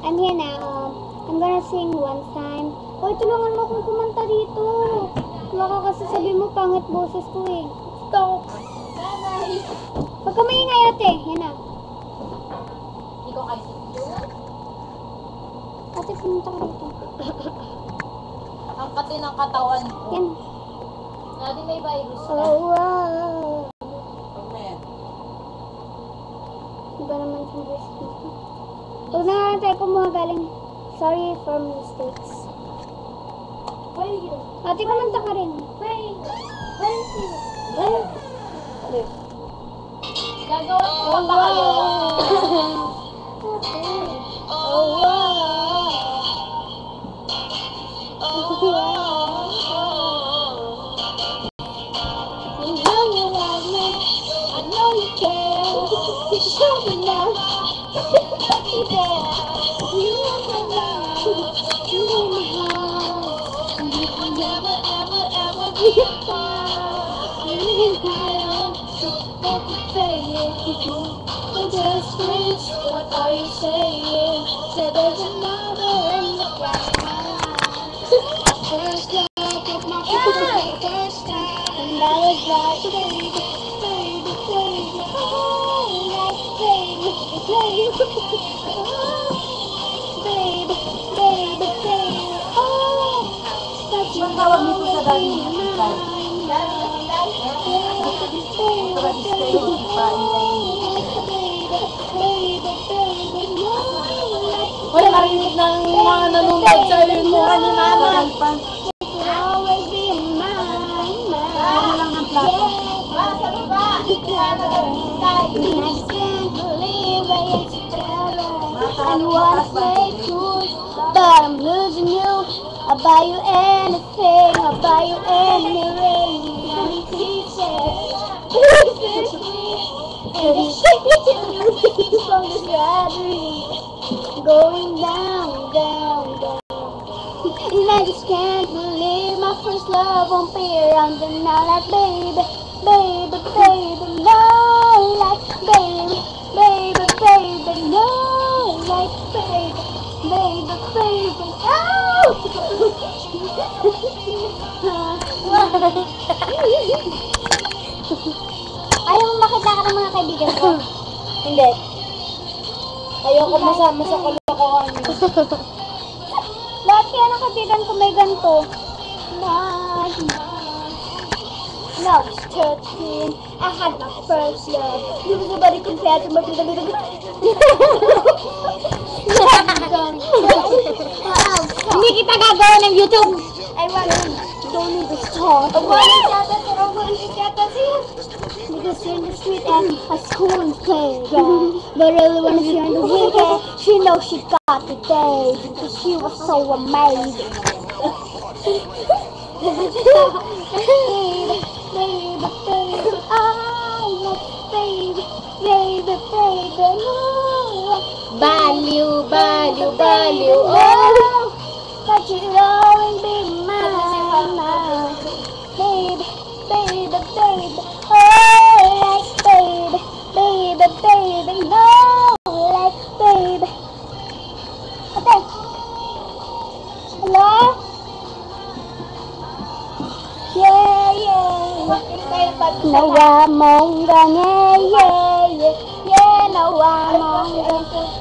And here now, I'm gonna sing one time. Hoy, tulungan mo akong kumanta dito. Wala ka kasi sabi mo, pangit boses ko eh. Stop. Huwag ka maingay ate. Yan na. Ikaw kasi. Ate, pumunta ka dito. Ang kati ng katawan ko. Yan. Dati may virus ka. Oh, wow. Iba naman yung voice dito. Huwag na nga tayo kumuha galing. Sorry for mistakes. Ate, kumanta ka rin. Gagawa ko pa kayo. Oh, wow. I know you love me. I know you care. You show me now. You there. You want my love. You want my heart. And you can never, ever, ever be apart. You need my love. So what you say it. We're just friends. What are you saying? Said there's another in the back of my mind. First love with my first time. And I was like, baby, baby, baby, oh, like baby, baby, oh, baby, baby, baby, oh, that's your Wala narinig ng mga nanonood sa iyo mo kanina. always be mine. And what may prove, but I'm losing you. I'll buy you anything, I'll buy you any ring, any pieces. And you shake me till you leave from this battery, going down, down, down. And I just can't believe my first love won't be around and now like baby, baby, baby, no, like baby, baby, baby, no, like baby, baby, baby, oh! Ayaw mo makita ka ng mga kaibigan ko? Hindi. Ayoko masama sa kalokohan niyo. Lahat kaya ng kaibigan ko may ganito. Now it's 13. I had my first love. You was nobody compared to my little. Hindi kita gagawin ng YouTube. I don't need to talk. Because you're in the street and a school and playground. But really when she's in the weekend, she knows she got the day. Because she was so amazing. Baby, baby, baby, I love baby, baby, baby, no. Value, value, value, oh, but you'll always be mine, baby, baby, baby, oh, like baby, baby, baby, no, like baby. Okay. Hello? Yeah, yeah. Nawa mong ganyan, yeah, yeah, yeah, nawa mong ganyan.